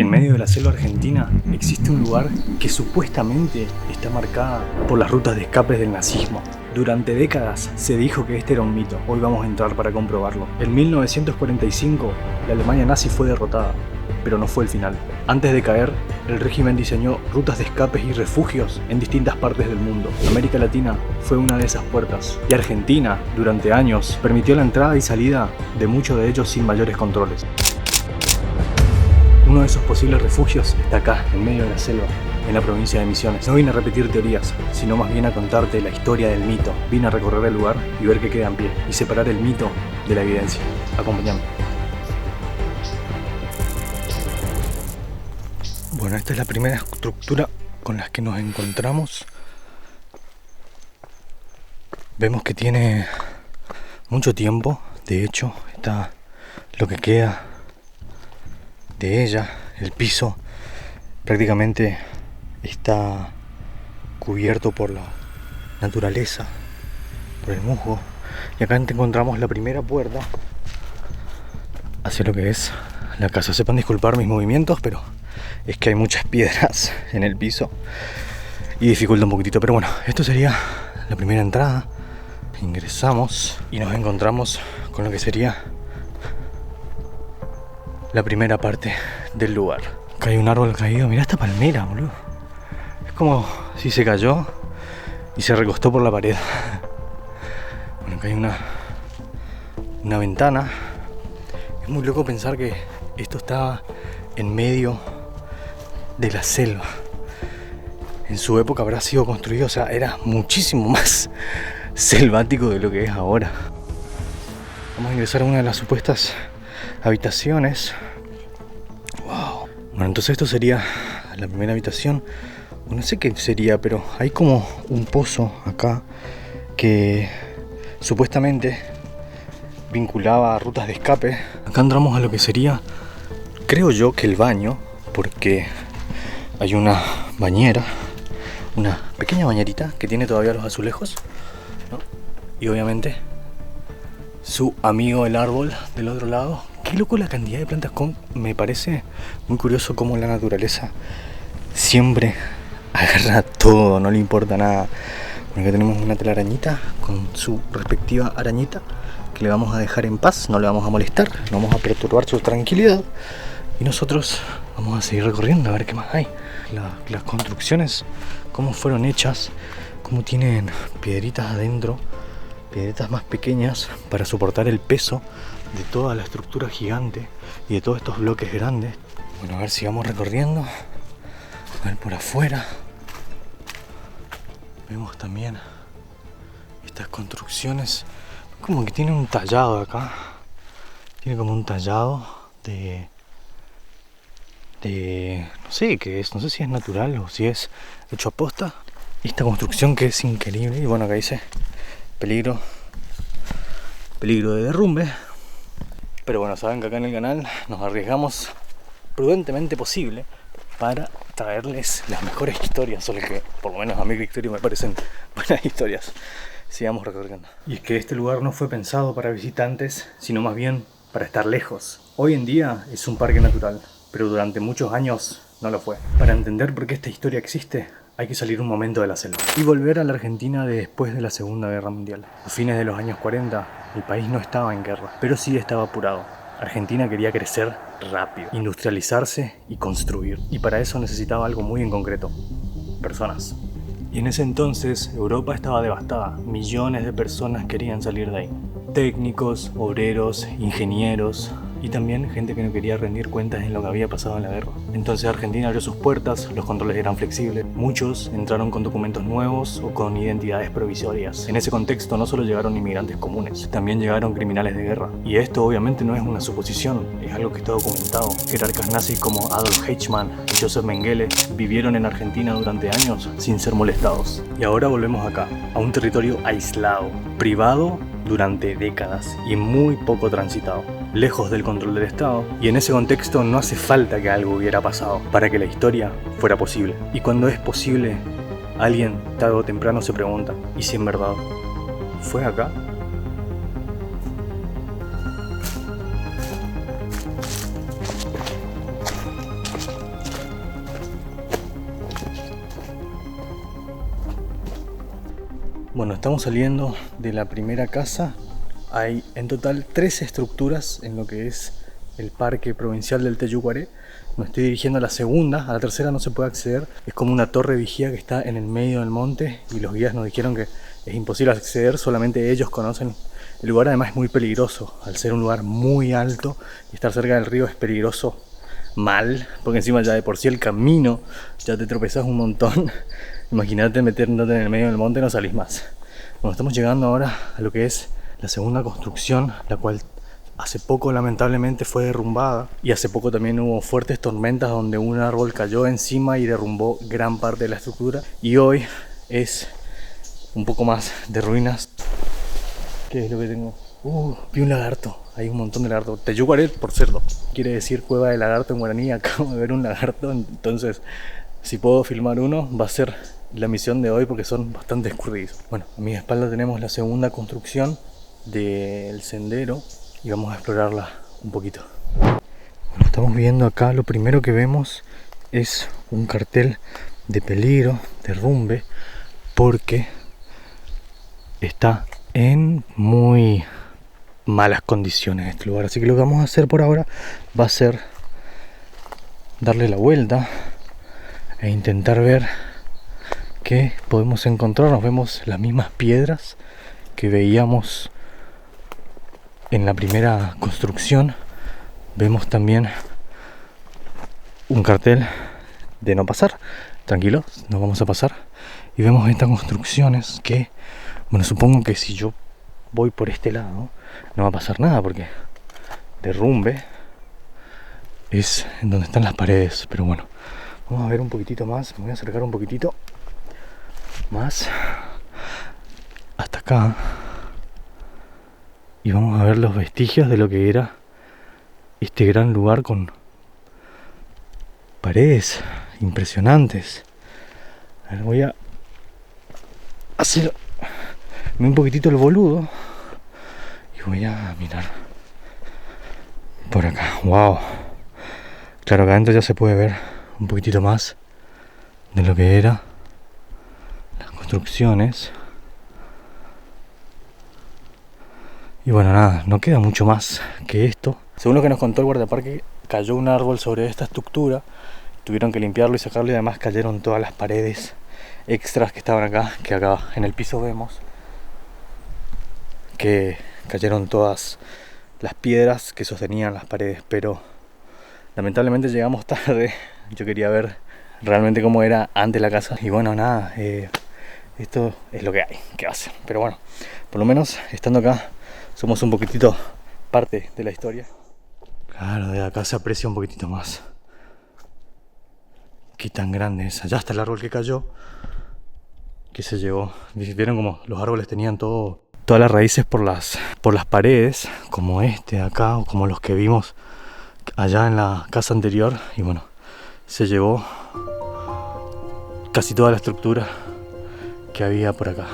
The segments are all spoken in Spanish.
En medio de la selva argentina existe un lugar que supuestamente está marcada por las rutas de escapes del nazismo. Durante décadas se dijo que este era un mito. Hoy vamos a entrar para comprobarlo. En 1945, la Alemania nazi fue derrotada, pero no fue el final. Antes de caer, el régimen diseñó rutas de escapes y refugios en distintas partes del mundo. América Latina fue una de esas puertas, y Argentina, durante años, permitió la entrada y salida de muchos de ellos sin mayores controles. Uno de esos posibles refugios está acá, en medio de la selva, en la provincia de Misiones. No vine a repetir teorías, sino más bien a contarte la historia del mito. Vine a recorrer el lugar y ver qué queda en pie, y separar el mito de la evidencia. Acompáñame. Bueno, esta es la primera estructura con la que nos encontramos. Vemos que tiene mucho tiempo. De hecho, está lo que queda de ella. El piso prácticamente está cubierto por la naturaleza, por el musgo. Y acá encontramos la primera puerta hacia lo que es la casa. Sepan disculpar mis movimientos, pero es que hay muchas piedras en el piso y dificulta un poquitito. Pero bueno, esto sería la primera entrada. Ingresamos y nos encontramos con lo que sería la primera parte del lugar. Acá hay un árbol caído. Mirá esta palmera, boludo. Es como si se cayó y se recostó por la pared. Bueno, acá hay una ventana. Es muy loco pensar que esto está en medio de la selva. En su época habrá sido construido, o sea, era muchísimo más selvático de lo que es ahora. Vamos a ingresar a una de las supuestas habitaciones. Wow. Bueno, entonces esto sería la primera habitación. No sé qué sería, pero hay como un pozo acá que supuestamente vinculaba a rutas de escape. Acá entramos a lo que sería, creo yo, que el baño, porque hay una bañera, una pequeña bañerita que tiene todavía los azulejos, ¿no? Y obviamente su amigo el árbol del otro lado. Qué loco la cantidad de plantas. Me parece muy curioso cómo la naturaleza siempre agarra todo, no le importa nada. Bueno, acá tenemos una telarañita con su respectiva arañita que le vamos a dejar en paz, no le vamos a molestar, no vamos a perturbar su tranquilidad. Y nosotros vamos a seguir recorriendo a ver qué más hay. Las construcciones, cómo fueron hechas, cómo tienen piedritas adentro, piedritas más pequeñas para soportar el peso de toda la estructura gigante y de todos estos bloques grandes. Bueno, a ver, sigamos recorriendo. A ver por afuera. Vemos también estas construcciones. Como que tiene un tallado acá. Tiene como un tallado de no sé qué es, no sé si es natural o si es hecho a posta. Esta construcción que es increíble. Y bueno, acá dice peligro de derrumbe. Pero bueno, saben que acá en el canal nos arriesgamos prudentemente posible para traerles las mejores historias, solo que por lo menos a mí Victorio me parecen buenas historias. Sigamos recorriendo. Y es que este lugar no fue pensado para visitantes, sino más bien para estar lejos. Hoy en día es un parque natural, pero durante muchos años no lo fue. Para entender por qué esta historia existe, hay que salir un momento de la selva y volver a la Argentina de después de la Segunda Guerra Mundial. A fines de los años 40, el país no estaba en guerra, pero sí estaba apurado. Argentina quería crecer rápido, industrializarse y construir. Y para eso necesitaba algo muy en concreto: personas. Y en ese entonces Europa estaba devastada. Millones de personas querían salir de ahí. Técnicos, obreros, ingenieros y también gente que no quería rendir cuentas en lo que había pasado en la guerra. Entonces Argentina abrió sus puertas, los controles eran flexibles. Muchos entraron con documentos nuevos o con identidades provisorias. En ese contexto no solo llegaron inmigrantes comunes, también llegaron criminales de guerra. Y esto obviamente no es una suposición, es algo que está documentado. Jerarcas nazis como Adolf Eichmann y Joseph Mengele vivieron en Argentina durante años sin ser molestados. Y ahora volvemos acá, a un territorio aislado, privado durante décadas y muy poco transitado, lejos del control del Estado. Y en ese contexto no hace falta que algo hubiera pasado para que la historia fuera posible. Y cuando es posible, alguien tarde o temprano se pregunta: ¿y si en verdad fue acá? Bueno, estamos saliendo de la primera casa. Hay en total 13 estructuras en lo que es el Parque Provincial del Teyucuaré. Me estoy dirigiendo a la segunda, a la tercera no se puede acceder. Es como una torre vigía que está en el medio del monte y los guías nos dijeron que es imposible acceder, solamente ellos conocen el lugar. Además es muy peligroso, al ser un lugar muy alto y estar cerca del río es peligroso mal, porque encima ya de por sí el camino ya te tropezás un montón. Imagínate metiéndote en el medio del monte y no salís más. Bueno, estamos llegando ahora a lo que es la segunda construcción, la cual hace poco lamentablemente fue derrumbada, y hace poco también hubo fuertes tormentas donde un árbol cayó encima y derrumbó gran parte de la estructura, y hoy es un poco más de ruinas. ¿Qué es lo que tengo? Vi un lagarto, hay un montón de lagartos. Teyucuaré por cerdo, quiere decir cueva de lagarto en guaraní. Acabo de ver un lagarto, entonces si puedo filmar uno va a ser la misión de hoy porque son bastante escurridizos. Bueno, a mi espalda tenemos la segunda construcción del sendero y vamos a explorarla un poquito. Bueno, estamos viendo acá, lo primero que vemos es un cartel de peligro, derrumbe, porque está en muy malas condiciones este lugar. Así que lo que vamos a hacer por ahora va a ser darle la vuelta e intentar ver qué podemos encontrar. Nos vemos las mismas piedras que veíamos en la primera construcción. Vemos también un cartel de no pasar. Tranquilo, no vamos a pasar. Y vemos estas construcciones que, bueno, supongo que si yo voy por este lado no va a pasar nada porque derrumbe es en donde están las paredes. Pero bueno, vamos a ver un poquitito más. Me voy a acercar un poquitito más hasta acá y vamos a ver los vestigios de lo que era este gran lugar con paredes impresionantes. A ver, voy a hacer un poquitito el boludo y voy a mirar por acá. Wow, claro que adentro ya se puede ver un poquitito más de lo que era las construcciones. Y bueno, nada, no queda mucho más que esto. Según lo que nos contó el guardaparque, cayó un árbol sobre esta estructura, tuvieron que limpiarlo y sacarlo, y además cayeron todas las paredes extras que estaban acá, que acá en el piso vemos que cayeron todas las piedras que sostenían las paredes. Pero lamentablemente llegamos tarde. Yo quería ver realmente cómo era antes la casa y bueno, nada, esto es lo que hay, ¿qué hacer? Pero bueno, por lo menos estando acá somos un poquitito parte de la historia. Claro, de acá se aprecia un poquitito más qué tan grande es. Allá está el árbol que cayó, que se llevó. Vieron como los árboles tenían todas las raíces por las paredes, como este de acá, o como los que vimos allá en la casa anterior. Y bueno, se llevó casi toda la estructura que había por acá.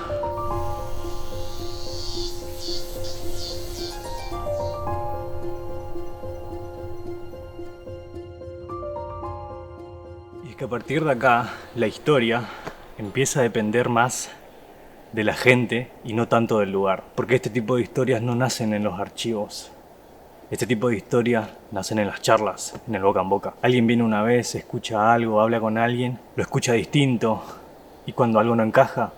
Y es que a partir de acá la historia empieza a depender más de la gente y no tanto del lugar, porque este tipo de historias no nacen en los archivos. Este tipo de historias nacen en las charlas, en el boca en boca. Alguien viene una vez, escucha algo, habla con alguien, lo escucha distinto, y cuando algo no encaja,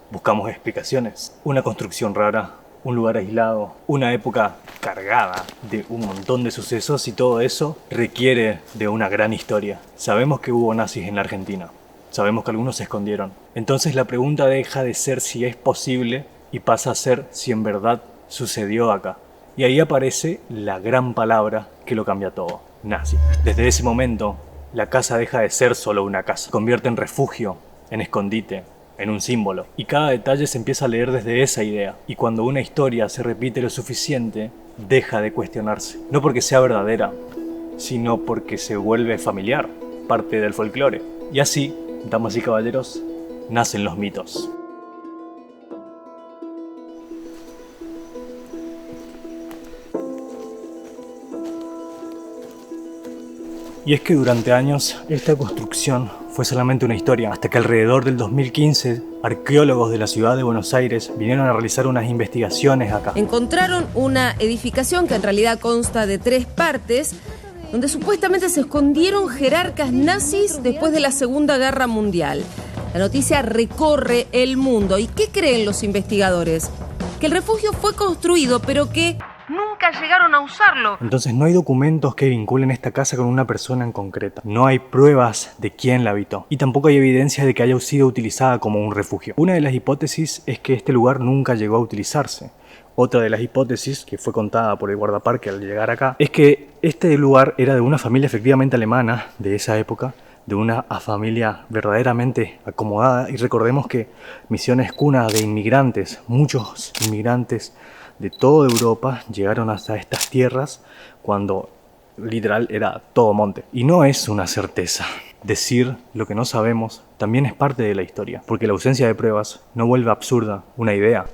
buscamos explicaciones. Una construcción rara, un lugar aislado, una época cargada de un montón de sucesos, y todo eso requiere de una gran historia. Sabemos que hubo nazis en la Argentina. Sabemos que algunos se escondieron. Entonces la pregunta deja de ser si es posible y pasa a ser si en verdad sucedió acá. Y ahí aparece la gran palabra que lo cambia todo: nazi. Desde ese momento, la casa deja de ser solo una casa. Se convierte en refugio, en escondite, en un símbolo. Y cada detalle se empieza a leer desde esa idea. Y cuando una historia se repite lo suficiente, deja de cuestionarse. No porque sea verdadera, sino porque se vuelve familiar, parte del folclore. Y así, damas y caballeros, nacen los mitos. Y es que durante años esta construcción fue solamente una historia, hasta que alrededor del 2015 arqueólogos de la ciudad de Buenos Aires vinieron a realizar unas investigaciones acá. Encontraron una edificación que en realidad consta de 3 partes, donde supuestamente se escondieron jerarcas nazis después de la Segunda Guerra Mundial. La noticia recorre el mundo. ¿Y qué creen los investigadores? Que el refugio fue construido, pero que nunca llegaron a usarlo. Entonces no hay documentos que vinculen esta casa con una persona en concreta. No hay pruebas de quién la habitó. Y tampoco hay evidencia de que haya sido utilizada como un refugio. Una de las hipótesis es que este lugar nunca llegó a utilizarse. Otra de las hipótesis, que fue contada por el guardaparque al llegar acá, es que este lugar era de una familia efectivamente alemana de esa época, de una familia verdaderamente acomodada. Y recordemos que Misiones es cuna de inmigrantes, muchos inmigrantes de toda Europa llegaron hasta estas tierras cuando literal era todo monte. Y no es una certeza. Decir lo que no sabemos también es parte de la historia, porque la ausencia de pruebas no vuelve absurda una idea,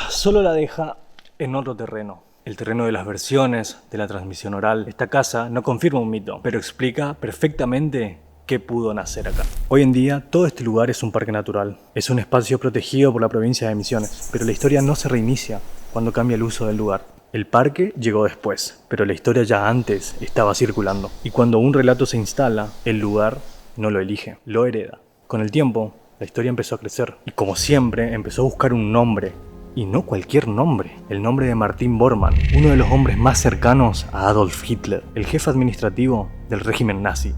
solo la deja en otro terreno. El terreno de las versiones, de la transmisión oral. Esta casa no confirma un mito, pero explica perfectamente qué pudo nacer acá. Hoy en día todo este lugar es un parque natural, es un espacio protegido por la provincia de Misiones, pero la historia no se reinicia cuando cambia el uso del lugar. El parque llegó después, pero la historia ya antes estaba circulando. Y cuando un relato se instala, el lugar no lo elige, lo hereda. Con el tiempo, la historia empezó a crecer y como siempre empezó a buscar un nombre. Y no cualquier nombre, el nombre de Martin Bormann, uno de los hombres más cercanos a Adolf Hitler, el jefe administrativo del régimen nazi.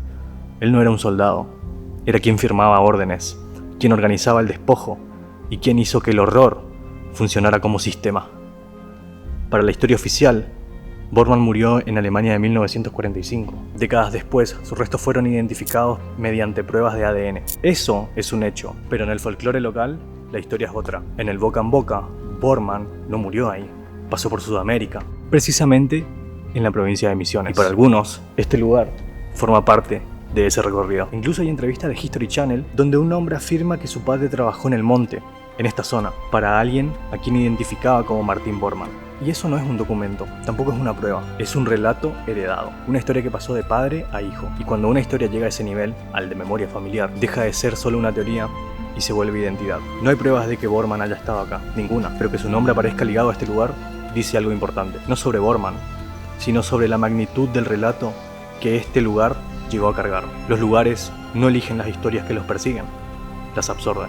Él no era un soldado, era quien firmaba órdenes, quien organizaba el despojo y quien hizo que el horror funcionara como sistema. Para la historia oficial, Bormann murió en Alemania de 1945. Décadas después, sus restos fueron identificados mediante pruebas de ADN. Eso es un hecho, pero en el folclore local, la historia es otra. En el boca en boca, Bormann no murió ahí, pasó por Sudamérica, precisamente en la provincia de Misiones. Y para algunos, este lugar forma parte de ese recorrido. Incluso hay entrevistas de History Channel donde un hombre afirma que su padre trabajó en el monte, en esta zona, para alguien a quien identificaba como Martin Bormann. Y eso no es un documento, tampoco es una prueba, es un relato heredado, una historia que pasó de padre a hijo. Y cuando una historia llega a ese nivel, al de memoria familiar, deja de ser solo una teoría y se vuelve identidad. No hay pruebas de que Bormann haya estado acá, ninguna, pero que su nombre aparezca ligado a este lugar dice algo importante, no sobre Bormann, sino sobre la magnitud del relato que este lugar llegó a cargar. Los lugares no eligen las historias que los persiguen, las absorben.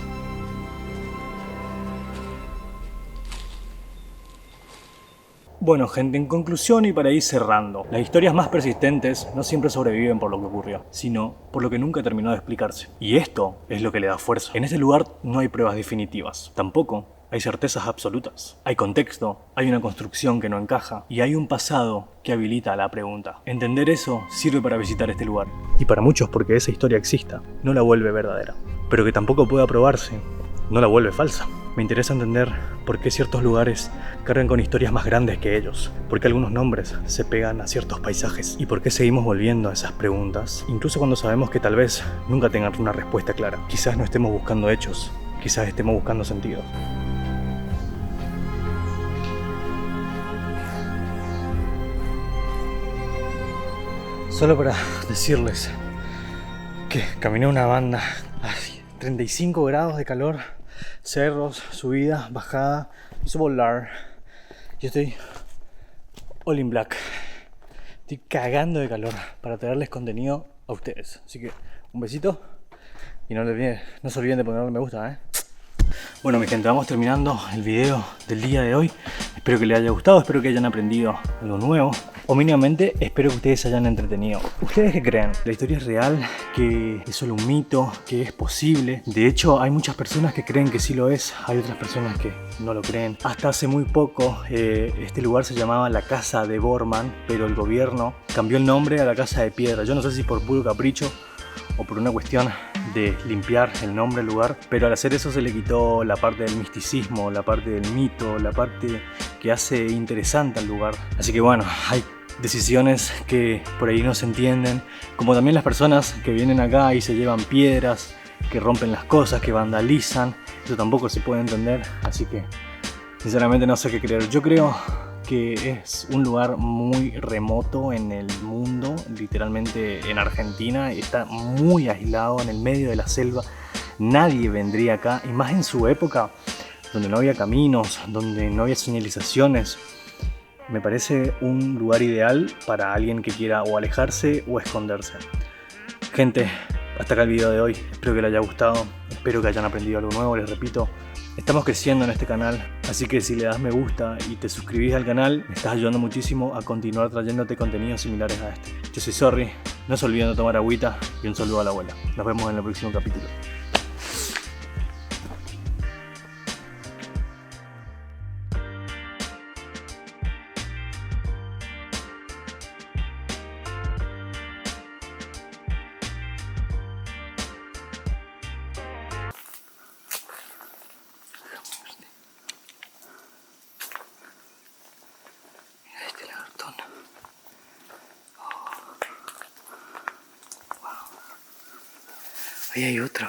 Bueno gente, en conclusión y para ir cerrando, las historias más persistentes no siempre sobreviven por lo que ocurrió, sino por lo que nunca terminó de explicarse. Y esto es lo que le da fuerza. En este lugar no hay pruebas definitivas, tampoco hay certezas absolutas. Hay contexto, hay una construcción que no encaja y hay un pasado que habilita la pregunta. Entender eso sirve para visitar este lugar. Y para muchos, porque esa historia exista, no la vuelve verdadera, pero que tampoco pueda probarse, no la vuelve falsa. Me interesa entender por qué ciertos lugares cargan con historias más grandes que ellos, por qué algunos nombres se pegan a ciertos paisajes y por qué seguimos volviendo a esas preguntas, incluso cuando sabemos que tal vez nunca tengan una respuesta clara. Quizás no estemos buscando hechos, quizás estemos buscando sentido. Solo para decirles que caminé una banda a 35 grados de calor, cerros, subida, bajada, hizo volar. Yo estoy all in black. Estoy cagando de calor para traerles contenido a ustedes. Así que un besito y no se olviden de ponerle me gusta, Bueno mi gente, vamos terminando el video del día de hoy. Espero que les haya gustado, espero que hayan aprendido algo nuevo. O mínimamente espero que ustedes se hayan entretenido. ¿Ustedes qué creen? ¿La historia es real? ¿Que es solo un mito? ¿Que es posible? De hecho, hay muchas personas que creen que sí lo es. Hay otras personas que no lo creen. Hasta hace muy poco, este lugar se llamaba la Casa de Bormann, pero el gobierno cambió el nombre a la Casa de Piedra. Yo no sé si por puro capricho o por una cuestión de limpiar el nombre del lugar, pero al hacer eso se le quitó la parte del misticismo, la parte del mito, la parte que hace interesante al lugar. Así que bueno, hay decisiones que por ahí no se entienden, como también las personas que vienen acá y se llevan piedras, que rompen las cosas, que vandalizan. Eso tampoco se puede entender, así que sinceramente no sé qué creer. Yo creo que es un lugar muy remoto en el mundo, literalmente en Argentina, está muy aislado en el medio de la selva. Nadie vendría acá, y más en su época, donde no había caminos, donde no había señalizaciones. Me parece un lugar ideal para alguien que quiera o alejarse o esconderse. Gente, hasta acá el video de hoy. Espero que les haya gustado, espero que hayan aprendido algo nuevo. Les repito, estamos creciendo en este canal, así que si le das me gusta y te suscribís al canal, me estás ayudando muchísimo a continuar trayéndote contenidos similares a este. Yo soy Zorri, no se olviden de tomar agüita y un saludo a la abuela. Nos vemos en el próximo capítulo. Este lagartón. Oh. Wow. Ahí hay otro.